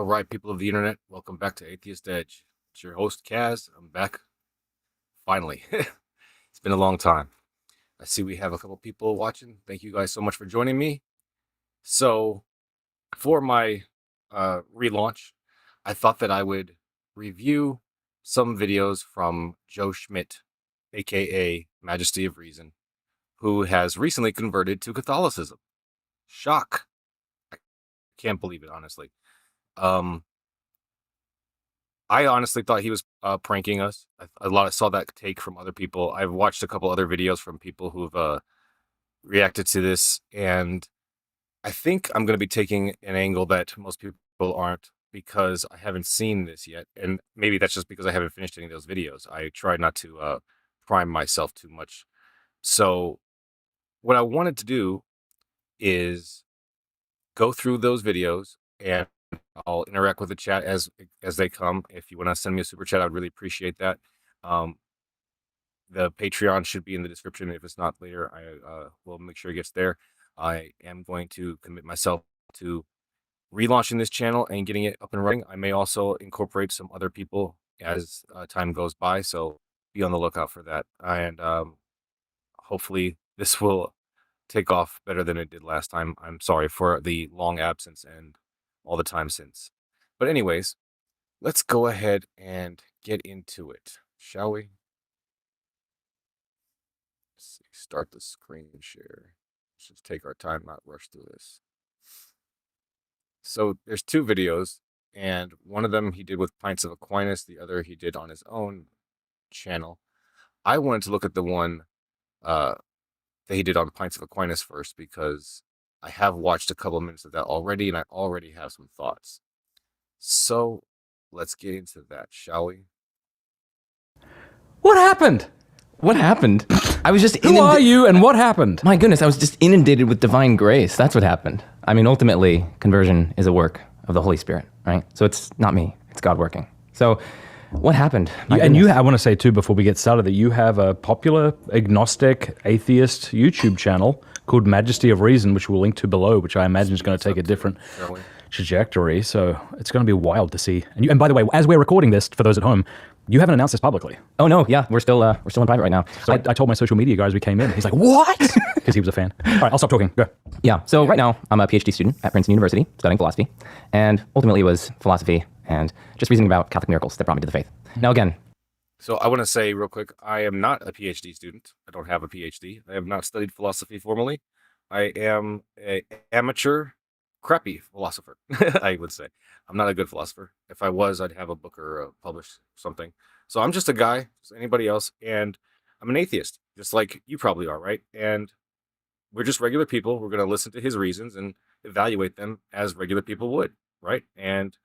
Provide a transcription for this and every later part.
right, people of the internet, welcome back to Atheist Edge. It's your host, Kaz. I'm back. Finally. It's been a long time. I see we have a couple people watching. Thank you guys so much for joining me. So, for my relaunch, I thought that I would review some videos from Joe Schmidt, aka Majesty of Reason, who has recently converted to Catholicism. Shock. I can't believe it, honestly. I honestly thought he was pranking us. I saw that take from other people. I've watched a couple other videos from people who've reacted to this, and I think I'm going to be taking an angle that most people aren't because I haven't seen this yet, and maybe that's just because I haven't finished any of those videos. I try not to prime myself too much. So what I wanted to do is go through those videos and I'll interact with the chat as they come. If you want to send me a super chat, I'd really appreciate that. The Patreon should be in the description. If it's not later, I will make sure it gets there. I am going to commit myself to relaunching this channel and getting it up and running. I may also incorporate some other people as time goes by, so be on the lookout for that. And hopefully this will take off better than it did last time. I'm sorry for the long absence and all the time since. But anyways, let's go ahead and get into it, shall we? Let's see, start the screen share. Let's just take our time, not rush through this. So there's two videos, and one of them he did with Pints of Aquinas, the other he did on his own channel. I wanted to look at the one that he did on Pints of Aquinas first because I have watched a couple of minutes of that already, and I already have some thoughts. So let's get into that, shall we? What happened? What happened? I was just Who are you and what happened? My goodness, I was just inundated with divine grace. That's what happened. I mean, ultimately, conversion is a work of the Holy Spirit, right? So it's not me, it's God working. So what happened? I want to say too, before we get started, that you have a popular agnostic atheist YouTube channel called Majesty of Reason, which we'll link to below, which I imagine is going to take a different trajectory. So it's going to be wild to see. And by the way, as we're recording this, for those at home, you haven't announced this publicly. Oh no, yeah, we're still in private right now. So I told my social media guys we came in. He's like, what? Because he was a fan. All right, I'll stop talking. Go. Yeah, so right now I'm a PhD student at Princeton University studying philosophy, and ultimately it was philosophy and just reasoning about Catholic miracles that brought me to the faith. Now again, so I want to say real quick, I am not a PhD student. I don't have a PhD. I have not studied philosophy formally. I am an amateur, crappy philosopher, I would say. I'm not a good philosopher. If I was, I'd have a book or publish something. So I'm just a guy, just anybody else, and I'm an atheist, just like you probably are, right? And we're just regular people. We're going to listen to his reasons and evaluate them as regular people would, right? And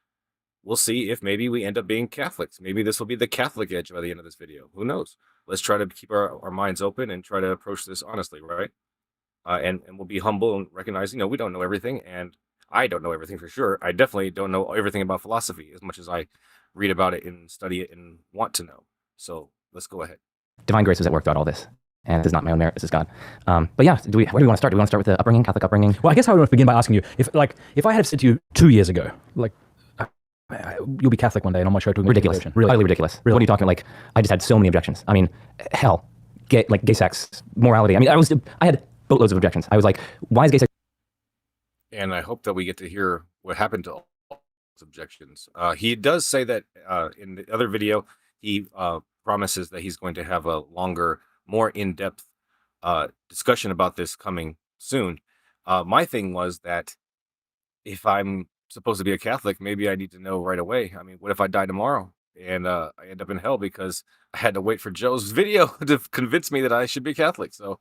we'll see if maybe we end up being Catholics. Maybe this will be the Catholic edge by the end of this video. Who knows? Let's try to keep our minds open and try to approach this honestly, right? And we'll be humble and recognize, we don't know everything, and I don't know everything for sure. I definitely don't know everything about philosophy as much as I read about it and study it and want to know. So let's go ahead. divine grace was at work throughout all this. And this is not my own merit, this is God. But yeah, where do we want to start? Do we want to start with the upbringing, Catholic upbringing? Well, I guess I would begin by asking you, if I had said to you 2 years ago, like, you'll be Catholic one day, and on my show, ridiculous, utterly ridiculous. Really? What are you talking? Like, I just had so many objections. I mean, hell, gay sex, morality. I mean, I had boatloads of objections. I was like, why is gay sex? And I hope that we get to hear what happened to all those objections. He does say that in the other video, he promises that he's going to have a longer, more in-depth discussion about this coming soon. My thing was that if I'm supposed to be a Catholic, maybe I need to know right away. I mean, what if I die tomorrow and I end up in hell because I had to wait for Joe's video to convince me that I should be Catholic? So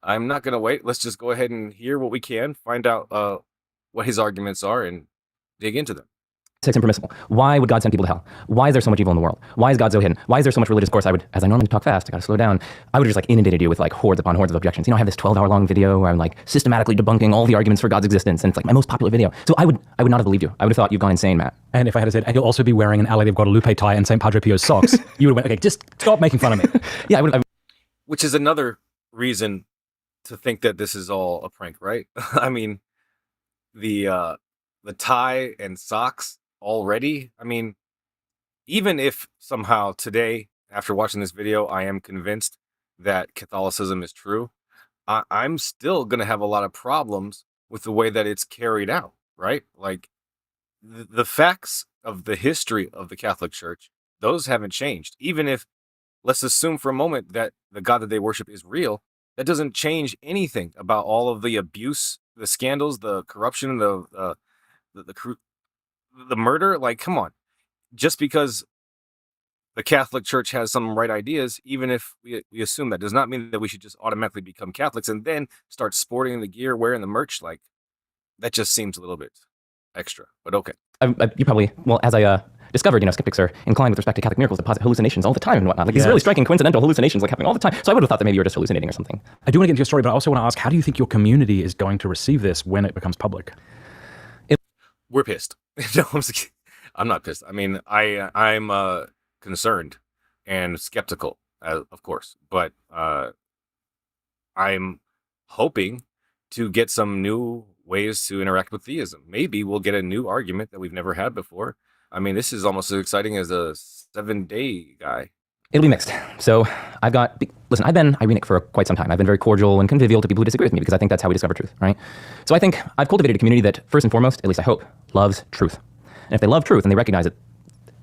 I'm not going to wait. Let's just go ahead and hear what we can, find out what his arguments are, and dig into them. Sex impermissible. Why would God send people to hell? Why is there so much evil in the world? Why is God so hidden? Why is there so much religious course? As I normally talk fast, I gotta slow down. I would have just like inundated you with like hordes upon hordes of objections. I have this 12-hour long video where I'm like systematically debunking all the arguments for God's existence, and it's like my most popular video. So I would not have believed you. I would have thought you've gone insane, Matt. And if I had said, and you'll also be wearing an Our Lady of Guadalupe tie and St. Padre Pio's socks, you would have went, okay, just stop making fun of me. Yeah, I would. Which is another reason to think that this is all a prank, right? I mean, the tie and socks, already. I mean, even if somehow today, after watching this video, I am convinced that Catholicism is true, I'm still going to have a lot of problems with the way that it's carried out, right? Like the facts of the history of the Catholic Church, those haven't changed. Even if, let's assume for a moment that the God that they worship is real, that doesn't change anything about all of the abuse, the scandals, the corruption, the the murder. Like, come on, just because the Catholic Church has some right ideas, even if we assume that, does not mean that we should just automatically become Catholics and then start sporting the gear, wearing the merch. Like, that just seems a little bit extra, but okay. You probably, well, as I discovered, skeptics are inclined with respect to Catholic miracles to posit hallucinations all the time and whatnot. Like these really striking coincidental hallucinations like happening all the time. So I would have thought that maybe you were just hallucinating or something. I do want to get into your story, but I also want to ask, how do you think your community is going to receive this when it becomes public? We're pissed. No, I'm not pissed. I mean, I'm concerned and skeptical, of course, but I'm hoping to get some new ways to interact with theism. Maybe we'll get a new argument that we've never had before. I mean, this is almost as exciting as a 7-day guy. It'll be mixed. So I've been Irenic for quite some time. I've been very cordial and convivial to people who disagree with me because I think that's how we discover truth, right? So I think I've cultivated a community that, first and foremost, at least I hope, loves truth. And if they love truth and they recognize it,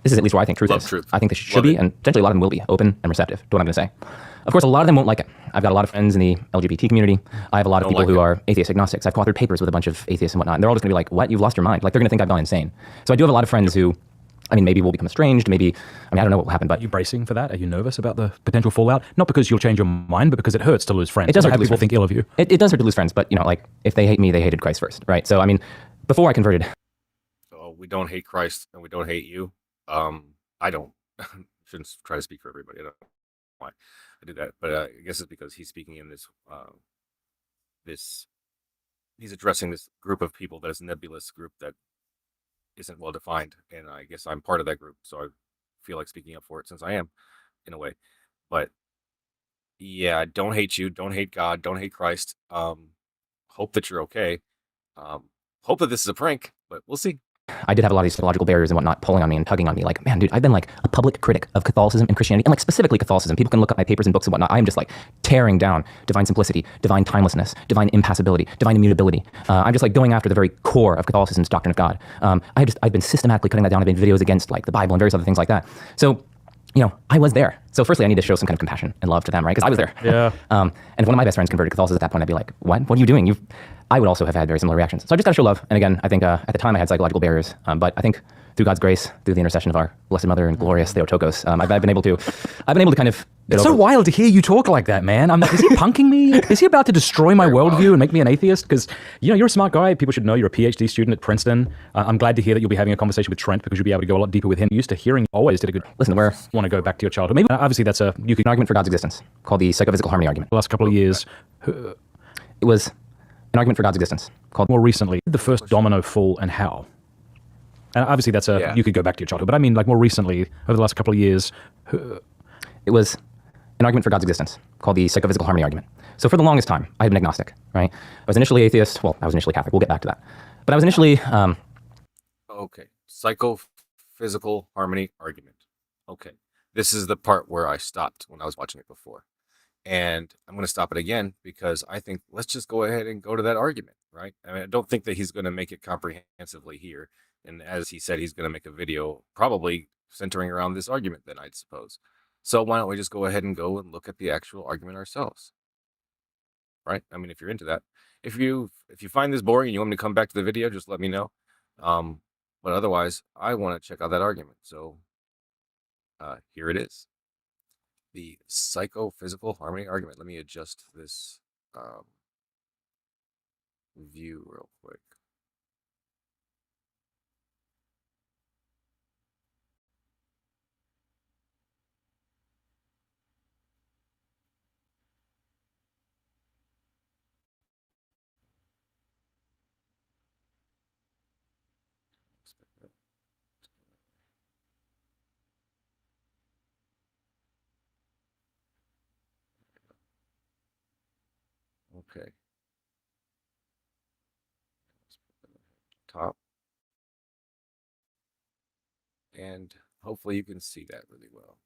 this is at least where I think truth is. Truth. I think they should be, and potentially a lot of them will be, open and receptive to what I'm going to say. Of course, a lot of them won't like it. I've got a lot of friends in the LGBT community. I have a lot of people who are atheist agnostics. I've co-authored papers with a bunch of atheists and whatnot. And they're all just going to be like, what? You've lost your mind. Like, they're going to think I've gone insane. So I do have a lot of friends who, I mean, maybe we'll become estranged. Maybe, I don't know what will happen, but... Are you bracing for that? Are you nervous about the potential fallout? Not because you'll change your mind, but because it hurts to lose friends. It does hurt to lose people think ill of you. It does hurt to lose friends, but, like, if they hate me, they hated Christ first, right? So, I mean, before I converted... Oh, we don't hate Christ and we don't hate you. I don't. Shouldn't try to speak for everybody. I don't know why I do that, but I guess it's because he's speaking in this, he's addressing this group of people that is a nebulous group that isn't well defined, and I guess I'm part of that group, so I feel like speaking up for it since I am, in a way. But yeah, don't hate you, don't hate God, don't hate Christ. Hope that you're okay. Hope that this is a prank, but we'll see. I did have a lot of these psychological barriers and whatnot pulling on me and tugging on me. Like, man, dude, I've been like a public critic of Catholicism and Christianity, and like specifically Catholicism. People can look up my papers and books and whatnot. I'm just like tearing down divine simplicity, divine timelessness, divine impassibility, divine immutability. I'm just like going after the very core of Catholicism's doctrine of God. I've been systematically cutting that down. I've made videos against like the Bible and various other things like that. So, I was there. So firstly, I need to show some kind of compassion and love to them, right? Because I was there. Yeah. And if one of my best friends converted to Catholicism at that point, I'd be like, what? What are you doing? I would also have had very similar reactions. So I just got to show love. And again, I think at the time I had psychological barriers, but I think through God's grace, through the intercession of our Blessed Mother and glorious Theotokos, I've been able to kind of... It's so wild to hear you talk like that, man. I'm like, is he punking me? Is he about to destroy my worldview and make me an atheist? Because, you're a smart guy. People should know you're a PhD student at Princeton. I'm glad to hear that you'll be having a conversation with Trent because you'll be able to go a lot deeper with him. Used to hearing always did a good... Listen, want to go back to your childhood. Maybe, obviously, that's an argument for God's existence called the Psychophysical harmony argument. The last couple of years... It was an argument for God's existence called... More recently, the first domino fall and how? And obviously, that's you could go back to your childhood. But I mean, like more recently, over the last couple of years... It was an argument for God's existence called the Psychophysical harmony argument. So for the longest time, I had been agnostic, right? I was initially atheist. Well, I was initially Catholic. We'll get back to that. But I was initially... Okay. Psychophysical harmony argument. Okay. This is the part where I stopped when I was watching it before. And I'm going to stop it again because I think let's just go ahead and go to that argument, right? I mean, I don't think that he's going to make it comprehensively here. And as he said, he's going to make a video probably centering around this argument then, I'd suppose. So why don't we just go ahead and go and look at the actual argument ourselves, right? I mean, if you're into that. If you find this boring and you want me to come back to the video, just let me know. But otherwise, I want to check out that argument. So here it is. The psychophysical harmony argument. Let me adjust this view real quick. Okay. Top. And hopefully you can see that really well.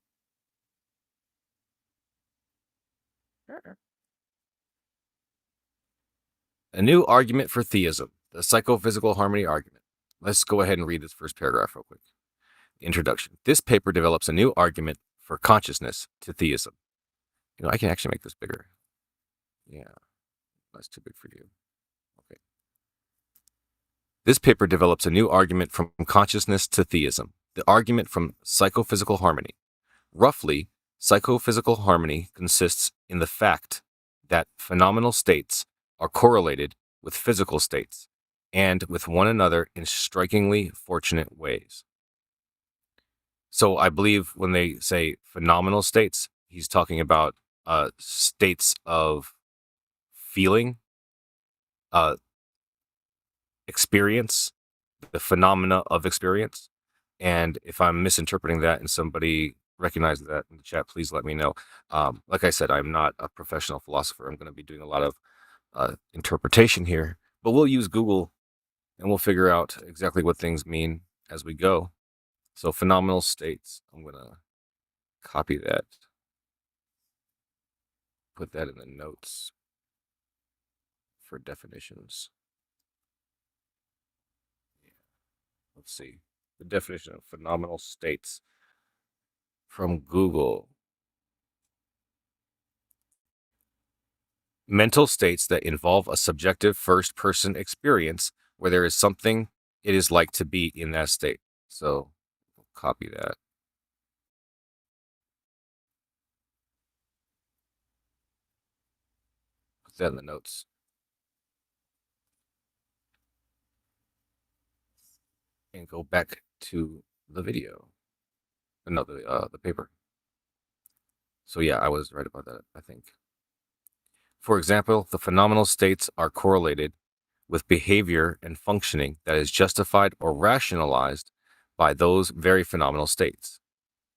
A new argument for theism, the psychophysical harmony argument. Let's go ahead and read this first paragraph real quick. Introduction. This paper develops a new argument for consciousness to theism. I can actually make this bigger. Yeah, that's too big for you. Okay. This paper develops a new argument from consciousness to theism, the argument from psychophysical harmony. Roughly, psychophysical harmony consists in the fact that phenomenal states are correlated with physical states and with one another in strikingly fortunate ways. So I believe when they say phenomenal states, he's talking about states of feeling, experience, the phenomena of experience. And if I'm misinterpreting that and somebody recognizes that in the chat, please let me know. Like I said, I'm not a professional philosopher. I'm going to be doing a lot of interpretation here, but we'll use Google and we'll figure out exactly what things mean as we go. So phenomenal states, I'm going to copy that, put that in the notes for definitions. Yeah. Let's see. The definition of phenomenal states from Google. Mental states that involve a subjective first-person experience where there is something it is like to be in that state. So we'll copy that. Put that in the notes. And go back to the video. No, the paper. So yeah, I was right about that, I think. For example, the phenomenal states are correlated with behavior and functioning that is justified or rationalized by those very phenomenal states.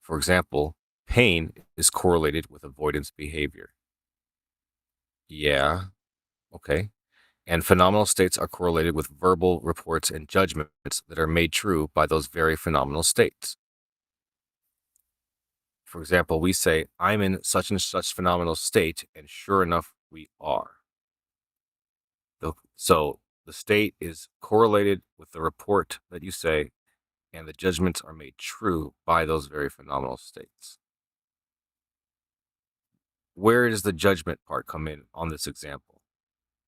For example, pain is correlated with avoidance behavior. Yeah, okay. And phenomenal states are correlated with verbal reports and judgments that are made true by those very phenomenal states. For example, we say, I'm in such and such phenomenal state, and sure enough, we are. So the state is correlated with the report that you say, and the judgments are made true by those very phenomenal states. Where does the judgment part come in on this example?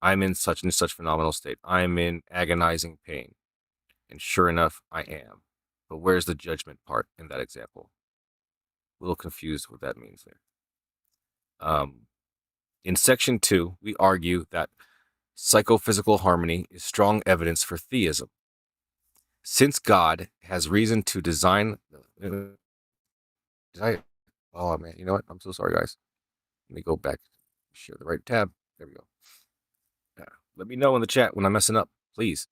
I'm in such and such phenomenal state. I'm in agonizing pain. And sure enough, I am. But where's the judgment part in that example? A little confused what that means there. In section 2, we argue that psychophysical harmony is strong evidence for theism. Since God has reason to design... Oh, man, you know what? I'm so sorry, guys. Let me go back. Share the right tab. There we go. Let me know in the chat when I'm messing up, please.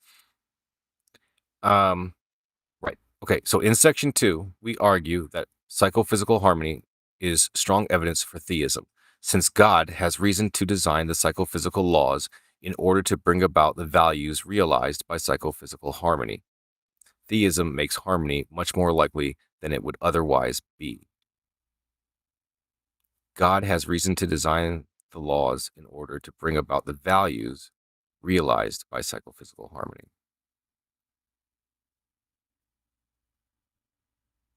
Right. Okay, so in section 2, we argue that psychophysical harmony is strong evidence for theism, since God has reason to design the psychophysical laws in order to bring about the values realized by psychophysical harmony. Theism makes harmony much more likely than it would otherwise be. God has reason to design the laws in order to bring about the values realized by psychophysical harmony.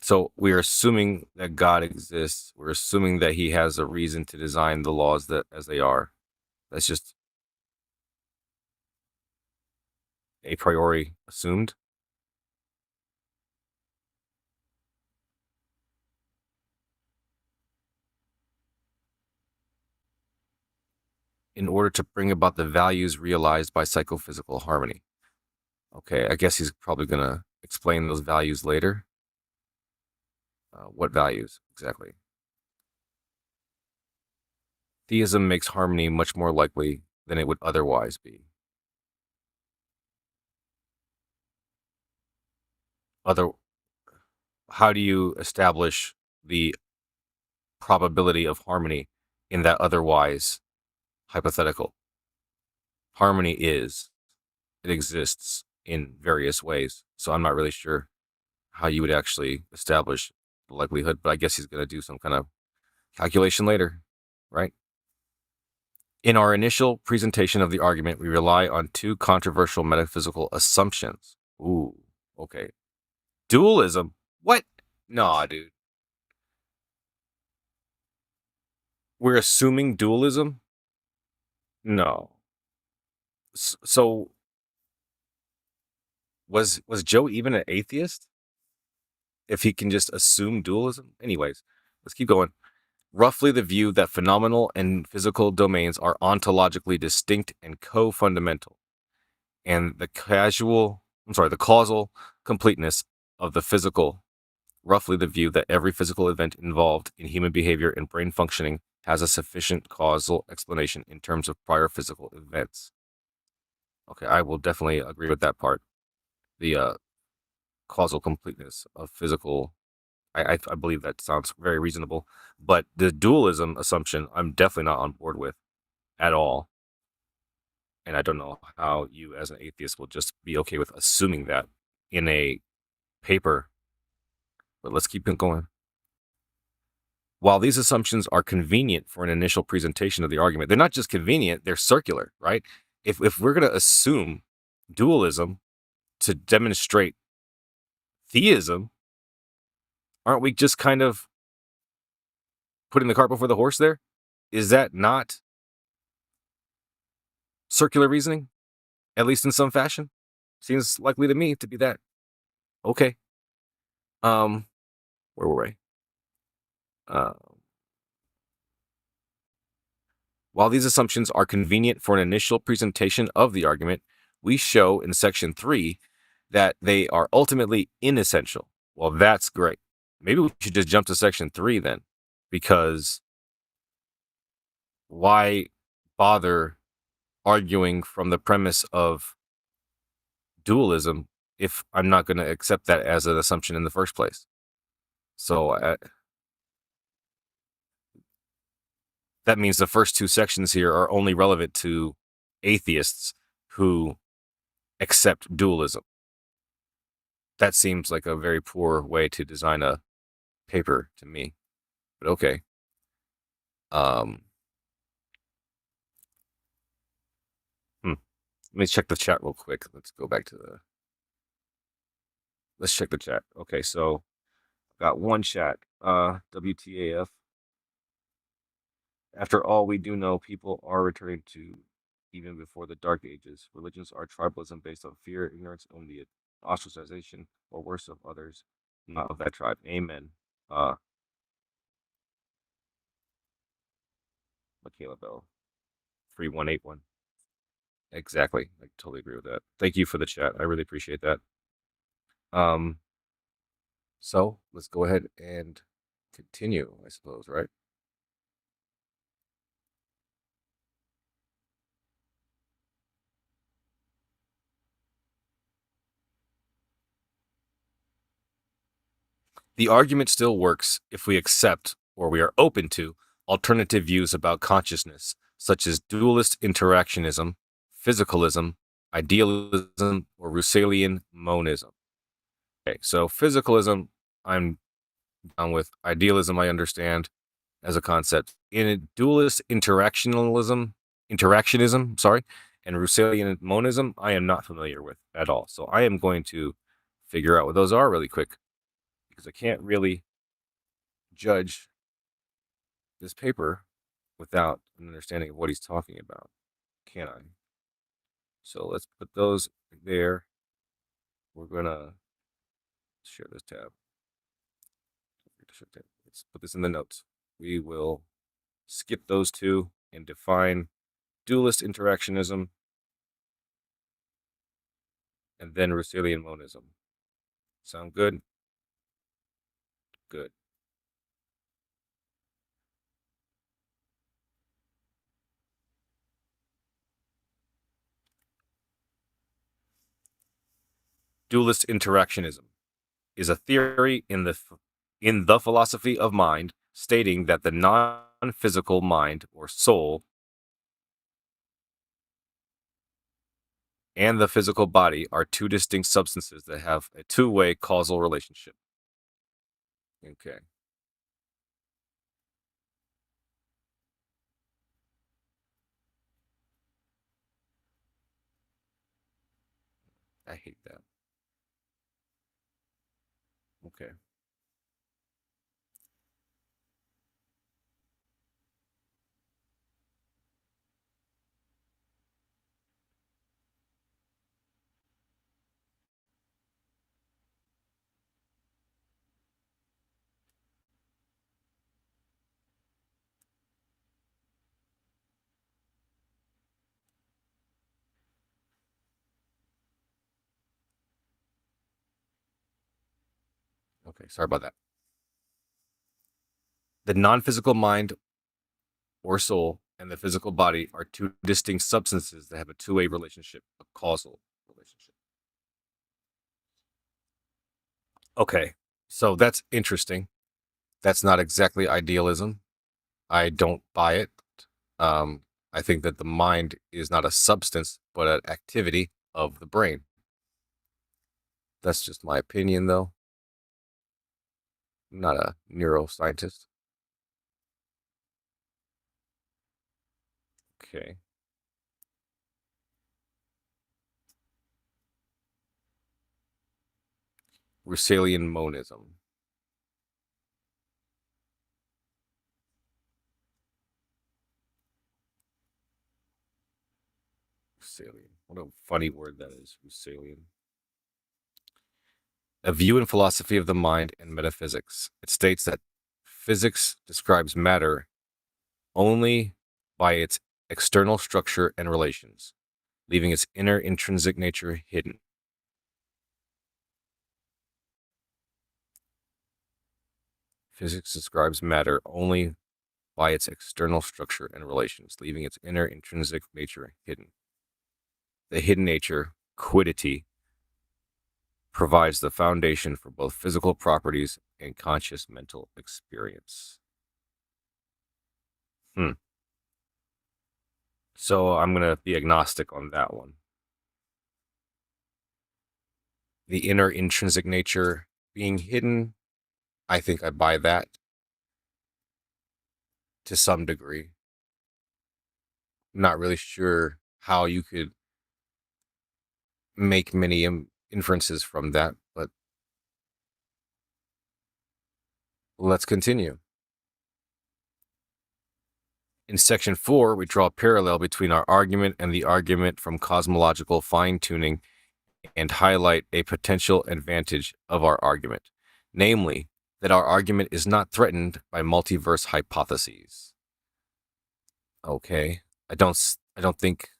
So we're assuming that God exists. We're assuming that he has a reason to design the laws that as they are. That's just a priori assumed. In order to bring about the values realized by psychophysical harmony. Okay, I guess he's probably going to explain those values later. What values exactly? Theism makes harmony much more likely than it would otherwise be. How do you establish the probability of harmony in that otherwise hypothetical? Harmony it exists in various ways. So I'm not really sure how you would actually establish the likelihood, but I guess he's going to do some kind of calculation later, right? In our initial presentation of the argument, we rely on two controversial metaphysical assumptions. Ooh, okay. Dualism? What? Nah, dude. We're assuming dualism? No. So was Joe even an atheist? If he can just assume dualism? Anyways, let's keep going. Roughly the view that phenomenal and physical domains are ontologically distinct and co-fundamental, and the causal completeness of the physical. Roughly the view that every physical event involved in human behavior and brain functioning has a sufficient causal explanation in terms of prior physical events. Okay, I will definitely agree with that part. The causal completeness of physical, I believe that sounds very reasonable. But the dualism assumption, I'm definitely not on board with at all. And I don't know how you, as an atheist, will just be okay with assuming that in a paper. But let's keep it going. While these assumptions are convenient for an initial presentation of the argument, they're not just convenient, they're circular, right? If we're going to assume dualism to demonstrate theism, aren't we just kind of putting the cart before the horse there? Is that not circular reasoning, at least in some fashion? Seems likely to me to be that. Okay. Where were we? While these assumptions are convenient for an initial presentation of the argument, we show in section 3 that they are ultimately inessential. Well, that's great. Maybe we should just jump to section 3 then, because why bother arguing from the premise of dualism if I'm not going to accept that as an assumption in the first place? So that means the first two sections here are only relevant to atheists who accept dualism. That seems like a very poor way to design a paper to me, but okay. Let me check the chat real quick. Let's go back to let's check the chat. Okay, so got one chat. WTAF. After all, we do know people are returning to even before the Dark Ages. Religions are tribalism based on fear, ignorance, only ostracization, or worse of others not of that tribe. Amen. Michaela Bell, 3181. Exactly. I totally agree with that. Thank you for the chat. I really appreciate that. So let's go ahead and continue, I suppose, right? The argument still works if we accept, or we are open to, alternative views about consciousness, such as dualist interactionism, physicalism, idealism, or Russellian monism. Okay, so physicalism, I'm down with. Idealism, I understand as a concept. In a dualist interactionism, and Russellian monism, I am not familiar with at all. So I am going to figure out what those are really quick, because I can't really judge this paper without an understanding of what he's talking about, can I? So let's put those there. We're gonna share this tab. Let's put this in the notes. We will skip those two and define dualist interactionism and then Russellian monism. Sound good? Good. Dualist interactionism is a theory in the philosophy of mind stating that the non-physical mind or soul and the physical body are two distinct substances that have a two-way causal relationship. Okay. I hate that. Okay. Okay, sorry about that. The non-physical mind or soul and the physical body are two distinct substances that have a two-way relationship, a causal relationship. Okay, so that's interesting. That's not exactly idealism. I don't buy it. I think that the mind is not a substance, but an activity of the brain. That's just my opinion, though. I'm not a neuroscientist. Okay. Russellian monism. Russellian. What a funny word that is, Russellian. A view in philosophy of the mind and metaphysics. It states that physics describes matter only by its external structure and relations, leaving its inner intrinsic nature hidden. Physics describes matter only by its external structure and relations, leaving its inner intrinsic nature hidden. The hidden nature, quiddity, provides the foundation for both physical properties and conscious mental experience. So I'm going to be agnostic on that one. The inner intrinsic nature being hidden, I think I buy that to some degree. Not really sure how you could make many inferences from that, but let's continue. In section 4, we draw a parallel between our argument and the argument from cosmological fine-tuning and highlight a potential advantage of our argument, namely, that our argument is not threatened by multiverse hypotheses. Okay, I don't think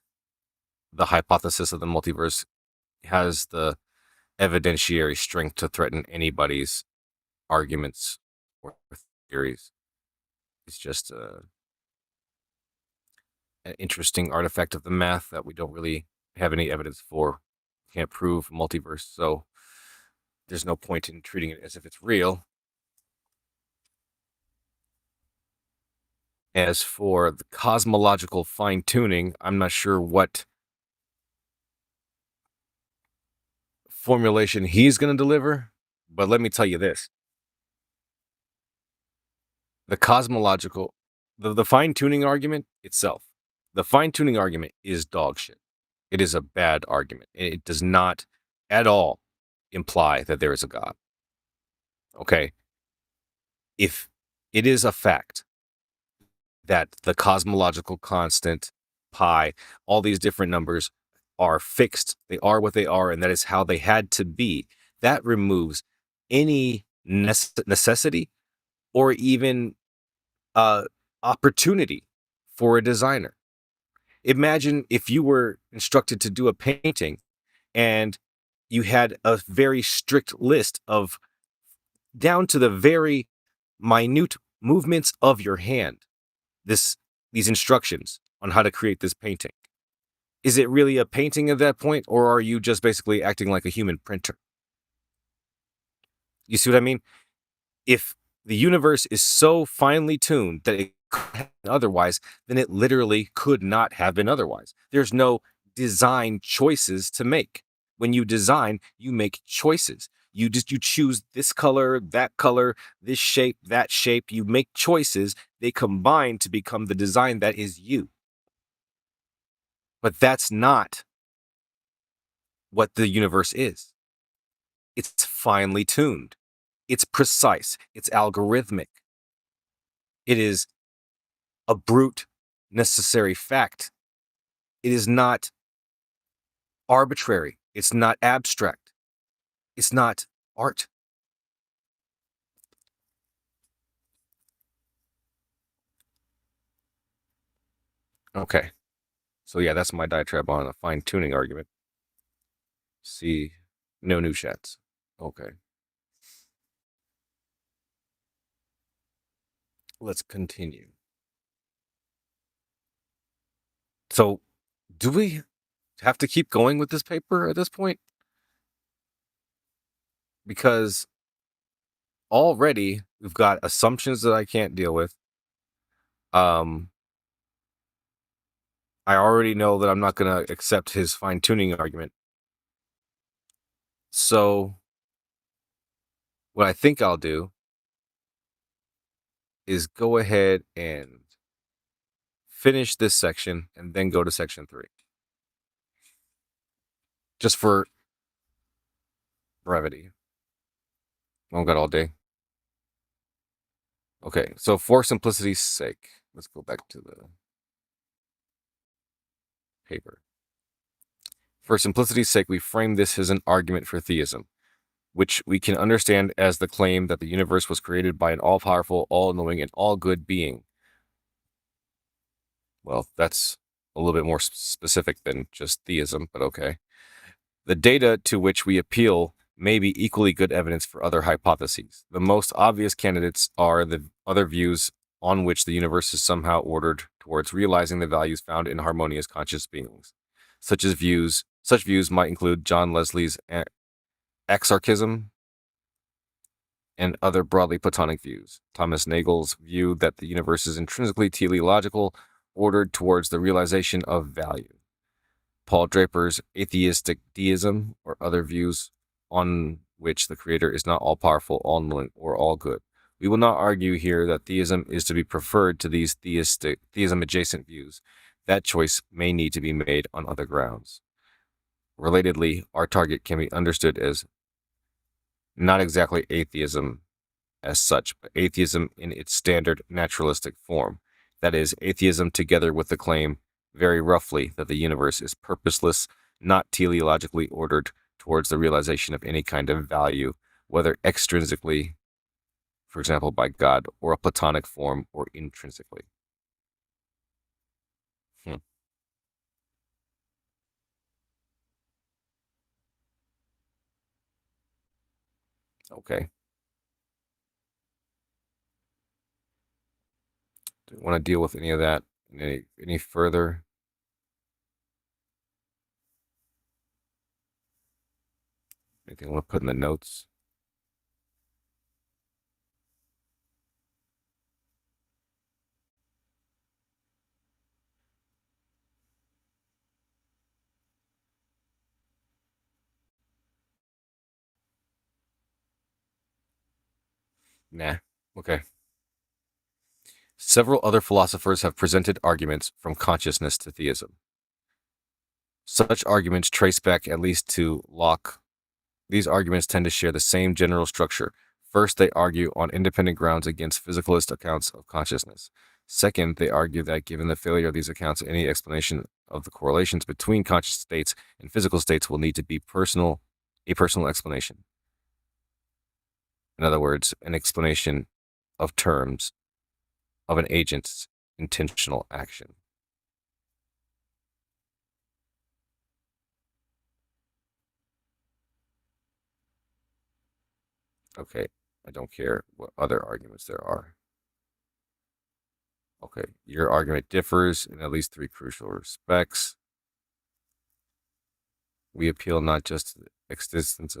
the hypothesis of the multiverse has the evidentiary strength to threaten anybody's arguments or theories. It's just an interesting artifact of the math that we don't really have any evidence for. Can't prove multiverse, so there's no point in treating it as if it's real. As for the cosmological fine-tuning, I'm not sure what formulation he's going to deliver, but let me tell you this. The cosmological, the fine-tuning argument itself, the fine-tuning argument is dog shit. It is a bad argument. It does not at all imply that there is a God. Okay? If it is a fact that the cosmological constant, pi, all these different numbers are fixed, they are what they are, and that is how they had to be, that removes any necessity or even opportunity for a designer. Imagine if you were instructed to do a painting and you had a very strict list of down to the very minute movements of your hand, these instructions on how to create this painting. Is it really a painting at that point, or are you just basically acting like a human printer? You see what I mean? If the universe is so finely tuned that it could have been otherwise, then it literally could not have been otherwise. There's no design choices to make. When you design, you make choices. You choose this color, this shape, that shape. You make choices. They combine to become the design that is you. But that's not what the universe is. It's finely tuned. It's precise. It's algorithmic. It is a brute necessary fact. It is not arbitrary. It's not abstract. It's not art. Okay. So yeah, that's my diatribe on a fine-tuning argument. See, no new chats. Okay. Let's continue. So, do we have to keep going with this paper at this point? Because already we've got assumptions that I can't deal with. I already know that I'm not going to accept his fine-tuning argument. So, what I think I'll do is go ahead and finish this section and then go to section 3. Just for brevity. I don't got all day. Okay, so for simplicity's sake, let's go back to the paper. For simplicity's sake, we frame this as an argument for theism, which we can understand as the claim that the universe was created by an all-powerful, all-knowing, and all-good being. Well, that's a little bit more specific than just theism, but okay. The data to which we appeal may be equally good evidence for other hypotheses. The most obvious candidates are the other views on which the universe is somehow ordered towards realizing the values found in harmonious conscious beings. Such views might include John Leslie's exarchism and other broadly Platonic views. Thomas Nagel's view that the universe is intrinsically teleological, ordered towards the realization of value. Paul Draper's atheistic deism, or other views on which the creator is not all-powerful, all-knowing, or all-good. We will not argue here that theism is to be preferred to these theism-adjacent views. That choice may need to be made on other grounds. Relatedly, our target can be understood as not exactly atheism as such, but atheism in its standard naturalistic form. That is, atheism together with the claim, very roughly, that the universe is purposeless, not teleologically ordered towards the realization of any kind of value, whether extrinsically, for example, by God, or a Platonic form, or intrinsically. Okay. Do you want to deal with any of that any further? Anything I want to put in the notes? Nah. Okay. Several other philosophers have presented arguments from consciousness to theism. Such arguments trace back at least to Locke. These arguments tend to share the same general structure. First, they argue on independent grounds against physicalist accounts of consciousness. Second, they argue that given the failure of these accounts, any explanation of the correlations between conscious states and physical states will need to be a personal explanation. In other words, an explanation of terms of an agent's intentional action. Okay, I don't care what other arguments there are. Okay, your argument differs in at least 3 crucial respects. We appeal not just to the existence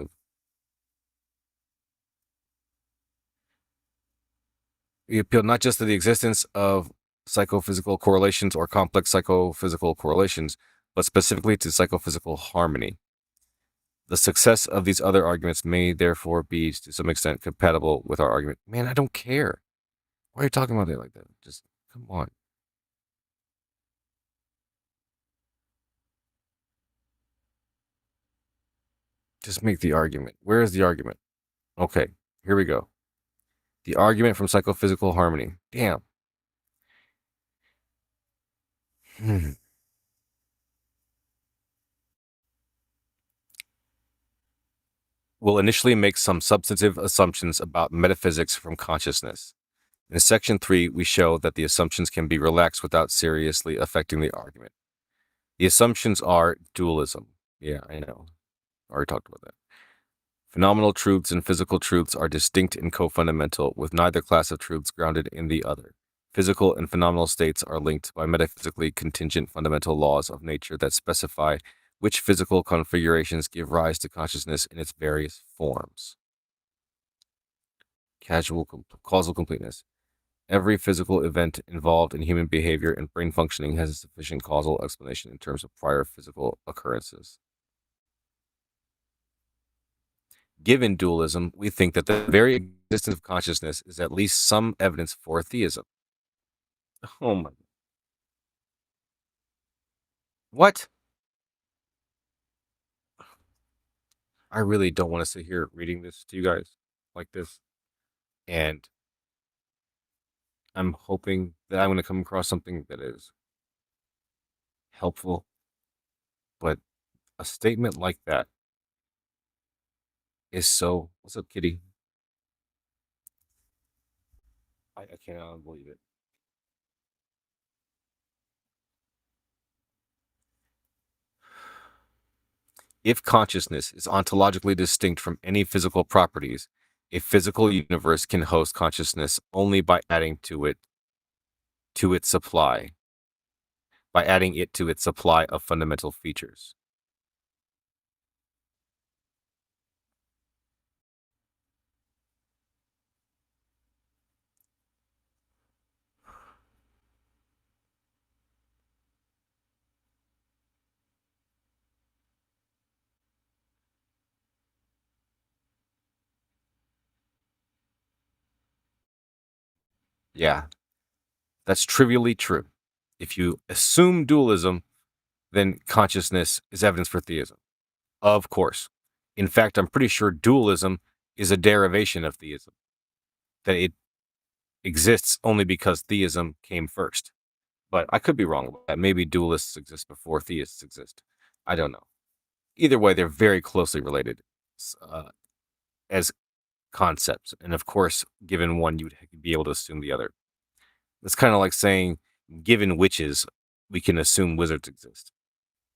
of psychophysical correlations or complex psychophysical correlations, but specifically to psychophysical harmony. The success of these other arguments may therefore be, to some extent, compatible with our argument. Man, I don't care. Why are you talking about it like that? Just come on. Just make the argument. Where is the argument? Okay, here we go. The argument from psychophysical harmony. Damn. We'll initially make some substantive assumptions about metaphysics from consciousness. In section 3, we show that the assumptions can be relaxed without seriously affecting the argument. The assumptions are dualism. Yeah, I know. I already talked about that. Phenomenal truths and physical truths are distinct and co-fundamental, with neither class of truths grounded in the other. Physical and phenomenal states are linked by metaphysically contingent fundamental laws of nature that specify which physical configurations give rise to consciousness in its various forms. Causal completeness. Every physical event involved in human behavior and brain functioning has a sufficient causal explanation in terms of prior physical occurrences. Given dualism, we think that the very existence of consciousness is at least some evidence for theism. Oh my. What? I really don't want to sit here reading this to you guys like this. And I'm hoping that I'm going to come across something that is helpful. But a statement like that is so. What's up, kitty? I cannot believe it. If consciousness is ontologically distinct from any physical properties, a physical universe can host consciousness only by adding its supply of fundamental features. Yeah, that's trivially true. If you assume dualism, then consciousness is evidence for theism. Of course. In fact, I'm pretty sure dualism is a derivation of theism, that it exists only because theism came first. But I could be wrong about that. Maybe dualists exist before theists exist. I don't know. Either way, they're very closely related as concepts. And of course, given one, you'd be able to assume the other. It's kind of like saying, given witches, we can assume wizards exist.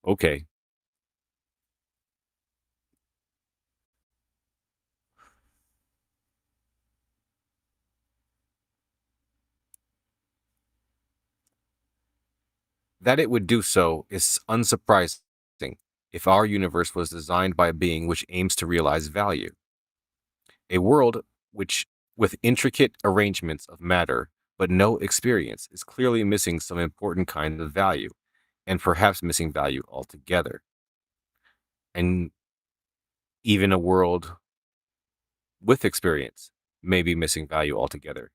Okay. That it would do so is unsurprising if our universe was designed by a being which aims to realize value. A world with intricate arrangements of matter but no experience is clearly missing some important kind of value, and perhaps missing value altogether. And even a world with experience may be missing value altogether.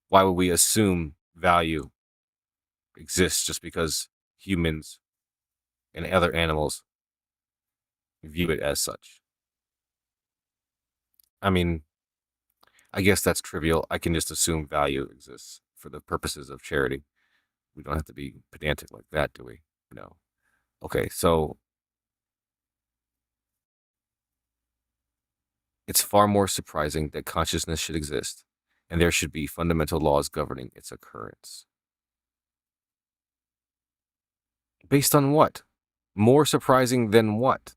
Why would we assume value exists just because humans and other animals view it as such? I mean, I guess that's trivial. I can just assume value exists for the purposes of charity. We don't have to be pedantic like that, do we? No. Okay, so it's far more surprising that consciousness should exist, and there should be fundamental laws governing its occurrence. Based on what? More surprising than what?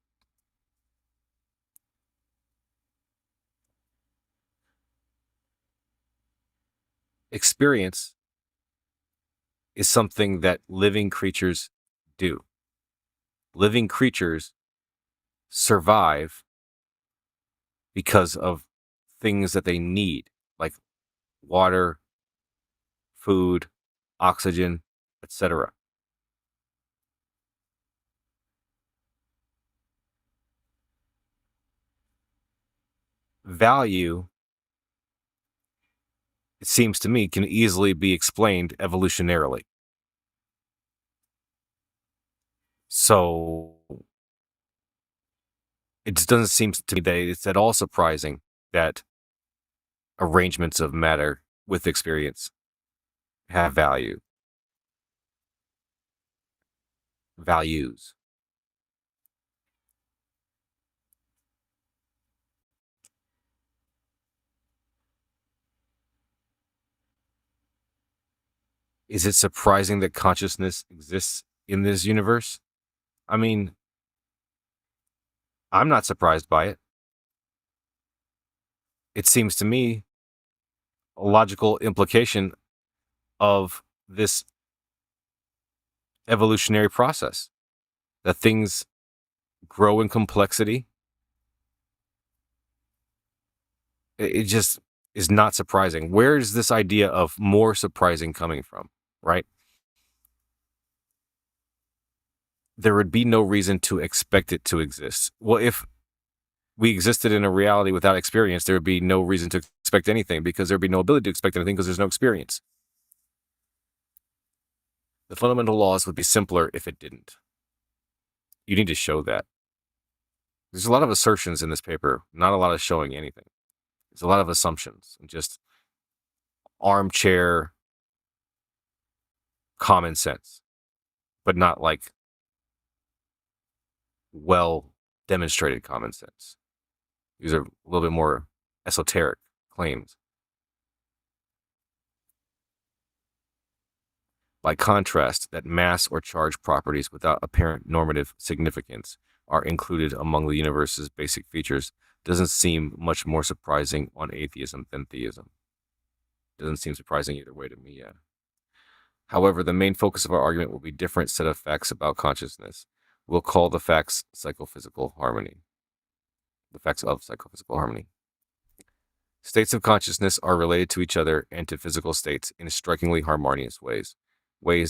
Experience is something that living creatures do. Living creatures survive because of things that they need, like water, food, oxygen, etc. value, it seems to me, can easily be explained evolutionarily. So it just doesn't seem to me that it's at all surprising that arrangements of matter with experience have values. Is it surprising that consciousness exists in this universe? I mean, I'm not surprised by it. It seems to me a logical implication of this evolutionary process, that things grow in complexity. It just is not surprising. Where is this idea of more surprising coming from, right? There would be no reason to expect it to exist. Well, if we existed in a reality without experience, there would be no reason to expect anything, because there'd be no ability to expect anything because there's no experience. The fundamental laws would be simpler if it didn't. You need to show that. There's a lot of assertions in this paper, not a lot of showing anything. There's a lot of assumptions and just armchair common sense, but not like well demonstrated common sense. These are a little bit more esoteric claims. By contrast, that mass or charge properties without apparent normative significance are included among the universe's basic features doesn't seem much more surprising on atheism than theism. Doesn't seem surprising either way to me, yeah. However, the main focus of our argument will be different set of facts about consciousness. We'll call the facts psychophysical harmony. The facts of psychophysical harmony. States of consciousness are related to each other and to physical states in strikingly harmonious ways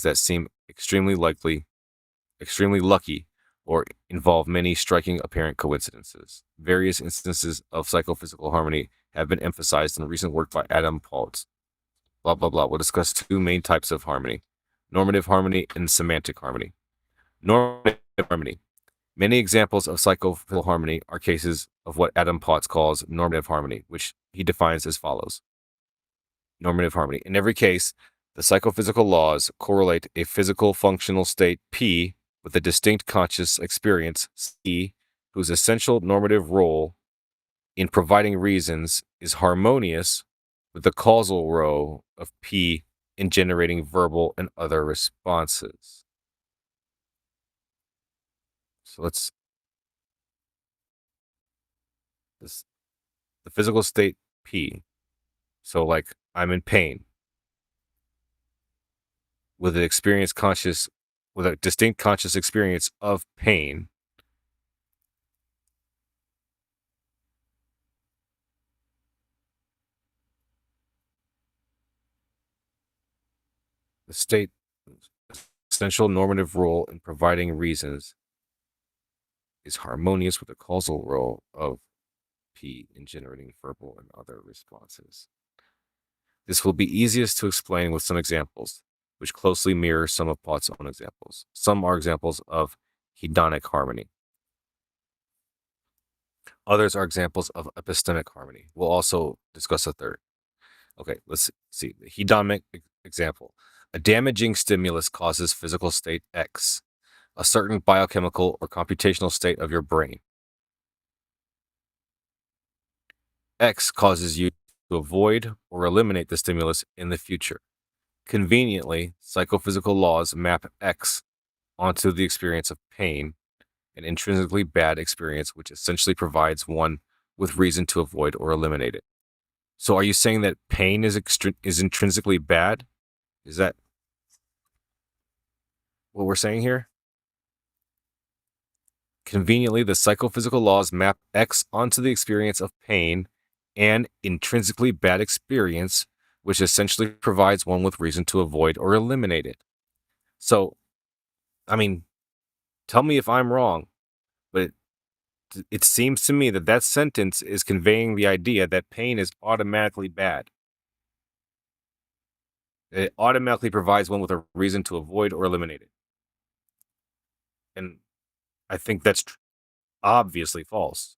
that seem extremely lucky, or involve many striking apparent coincidences. Various instances of psychophysical harmony have been emphasized in recent work by Adam Paltz. Blah, blah, blah. We'll discuss two main types of harmony: normative harmony and semantic harmony. Normative harmony. Many examples of psychophysical harmony are cases of what Adam Potts calls normative harmony, which he defines as follows. Normative harmony. In every case, the psychophysical laws correlate a physical functional state P with a distinct conscious experience C, whose essential normative role in providing reasons is harmonious with the causal role of P in generating verbal and other responses. So the physical state P. So like I'm in pain with a distinct conscious experience of pain. The state essential normative role in providing reasons is harmonious with the causal role of P in generating verbal and other responses. This will be easiest to explain with some examples, which closely mirror some of Potts' own examples. Some are examples of hedonic harmony. Others are examples of epistemic harmony. We'll also discuss a third. Okay, let's see. The hedonic example. A damaging stimulus causes physical state X, a certain biochemical or computational state of your brain. X causes you to avoid or eliminate the stimulus in the future. Conveniently, psychophysical laws map X onto the experience of pain, an intrinsically bad experience which essentially provides one with reason to avoid or eliminate it. So are you saying that pain is intrinsically bad? Is that what we're saying here? Conveniently, the psychophysical laws map X onto the experience of pain, an intrinsically bad experience which essentially provides one with reason to avoid or eliminate it. So, I mean, tell me if I'm wrong, but it seems to me that that sentence is conveying the idea that pain is automatically bad. It automatically provides one with a reason to avoid or eliminate it. And I think that's obviously false.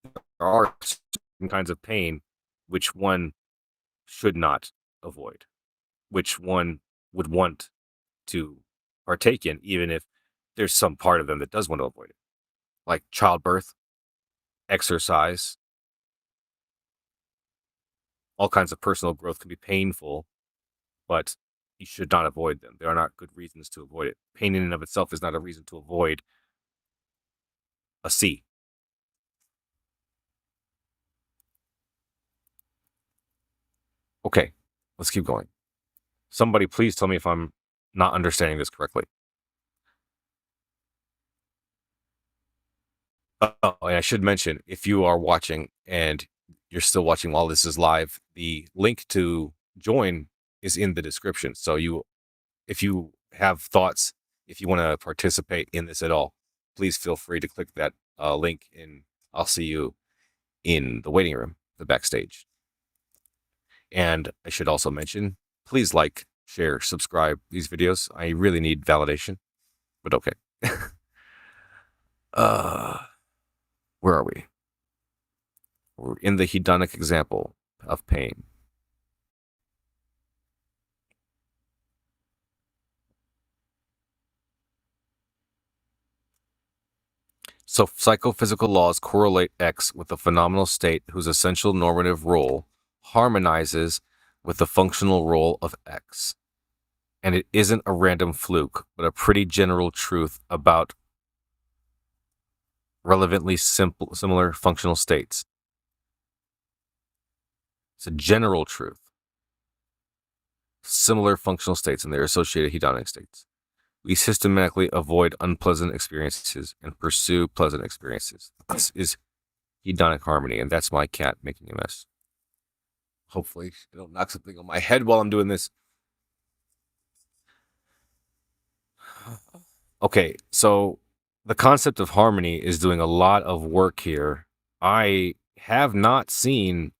There are certain kinds of pain which one should not avoid, which one would want to partake in, even if there's some part of them that does want to avoid it, like childbirth, exercise, all kinds of personal growth can be painful, but you should not avoid them. There are not good reasons to avoid it. Pain in and of itself is not a reason to avoid a C. Okay, let's keep going. Somebody please tell me if I'm not understanding this correctly. Oh, and I should mention, if you are watching and you're still watching while this is live, the link to join is in the description. So if you have thoughts, if you want to participate in this at all, please feel free to click that link, and I'll see you in the waiting room, the backstage. And I should also mention, please like, share, subscribe these videos. I really need validation, but okay. Where are we? We're in the hedonic example of pain. So psychophysical laws correlate X with the phenomenal state whose essential normative role harmonizes with the functional role of X. And it isn't a random fluke, but a pretty general truth about relevantly similar functional states. It's a general truth. Similar functional states and their associated hedonic states. We systematically avoid unpleasant experiences and pursue pleasant experiences. This is hedonic harmony, and that's my cat making a mess. Hopefully, I don't knock something on my head while I'm doing this. Okay, so the concept of harmony is doing a lot of work here. I have not seen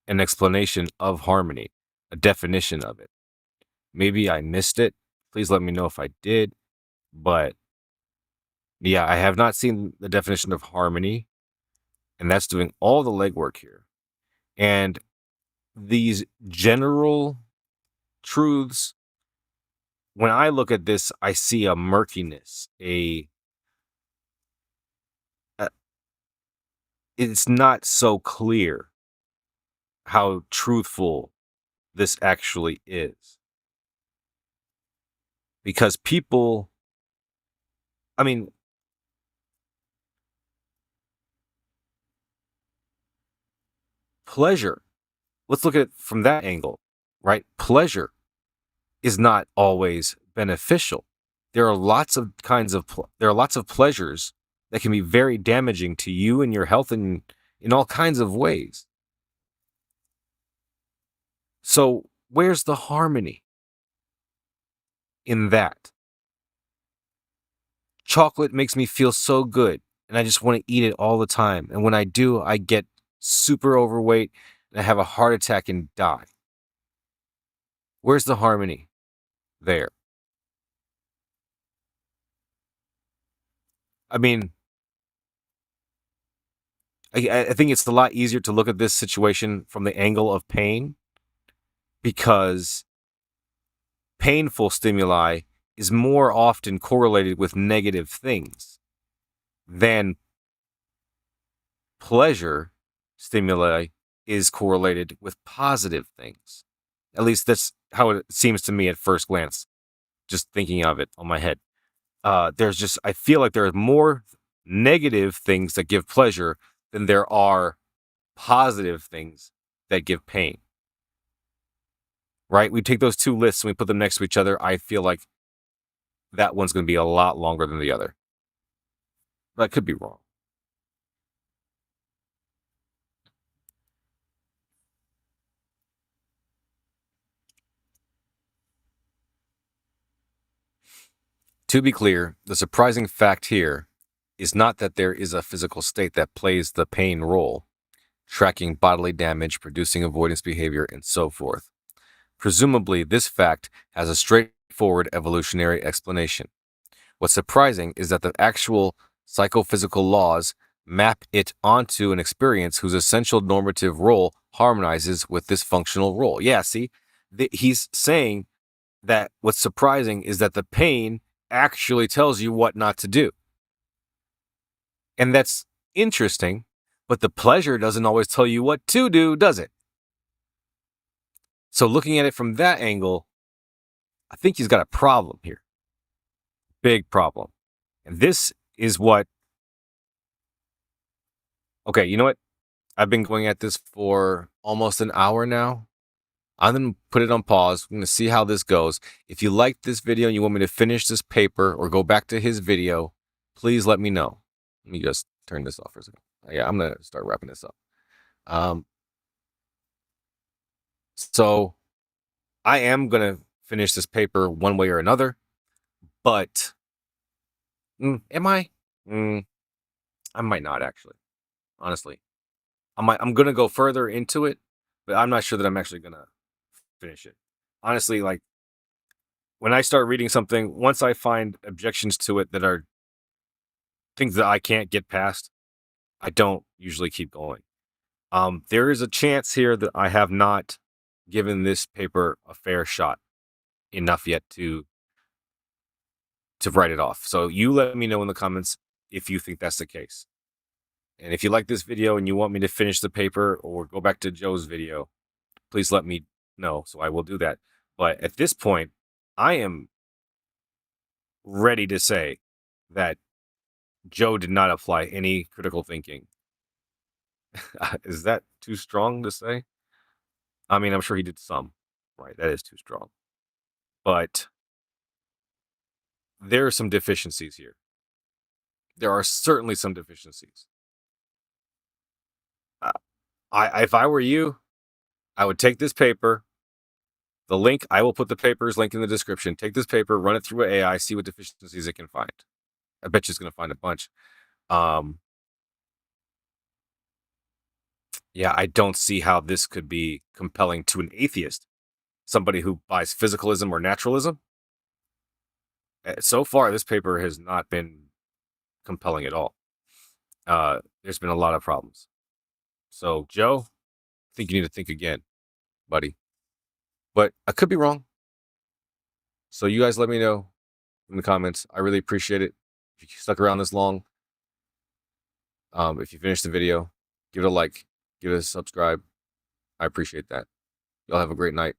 an explanation of harmony, a definition of it. Maybe I missed it. Please let me know if I did. But yeah, I have not seen the definition of harmony, and that's doing all the legwork here. And these general truths, when I look at this, I see a murkiness, it's not so clear how truthful this actually is. Because people, I mean, pleasure, let's look at it from that angle, right? Pleasure is not always beneficial. There are lots of pleasures that can be very damaging to you and your health and in all kinds of ways. So where's the harmony in that? Chocolate makes me feel so good, and I just want to eat it all the time. And when I do, I get super overweight and I have a heart attack and die. Where's the harmony there? I mean, I think it's a lot easier to look at this situation from the angle of pain, because painful stimuli is more often correlated with negative things than pleasure stimuli is correlated with positive things. At least that's how it seems to me at first glance, just thinking of it on my head. I feel like there are more negative things that give pleasure than there are positive things that give pain. Right? We take those two lists and we put them next to each other. I feel like that one's going to be a lot longer than the other. But I could be wrong. To be clear, the surprising fact here is not that there is a physical state that plays the pain role, tracking bodily damage, producing avoidance behavior, and so forth. Presumably, this fact has a straightforward evolutionary explanation. What's surprising is that the actual psychophysical laws map it onto an experience whose essential normative role harmonizes with this functional role. Yeah, see, he's saying that what's surprising is that the pain actually tells you what not to do. And that's interesting, but the pleasure doesn't always tell you what to do, does it? So looking at it from that angle, I think he's got a problem here. Big problem. And this is what... Okay, you know what? I've been going at this for almost an hour now. I'm going to put it on pause. I'm going to see how this goes. If you like this video and you want me to finish this paper or go back to his video, please let me know. Let me just turn this off for a second. Yeah, I'm going to start wrapping this up. So I am going to finish this paper one way or another, but am I? I might not, actually. Honestly, I'm going to go further into it, but I'm not sure that I'm actually going to finish it. Honestly, like, when I start reading something, once I find objections to it that are things that I can't get past, I don't usually keep going. There is a chance here that I have not given this paper a fair shot enough yet to write it off. So you let me know in the comments if you think that's the case. And if you like this video and you want me to finish the paper or go back to Joe's video, please let me know, so I will do that. But at this point, I am ready to say that Joe did not apply any critical thinking. Is that too strong to say? I mean, I'm sure he did some, right? That is too strong. But there are some deficiencies here. There are certainly some deficiencies. If I were you, I would take this paper, the link, I will put the paper's link in the description. Take this paper, run it through AI, see what deficiencies it can find. I bet you it's going to find a bunch. Yeah, I don't see how this could be compelling to an atheist, somebody who buys physicalism or naturalism. So far, this paper has not been compelling at all. There's been a lot of problems. So, Joe, I think you need to think again, buddy. But I could be wrong. So you guys let me know in the comments. I really appreciate it. If you stuck around this long, if you finished the video, give it a like, give it a subscribe. I appreciate that. Y'all have a great night.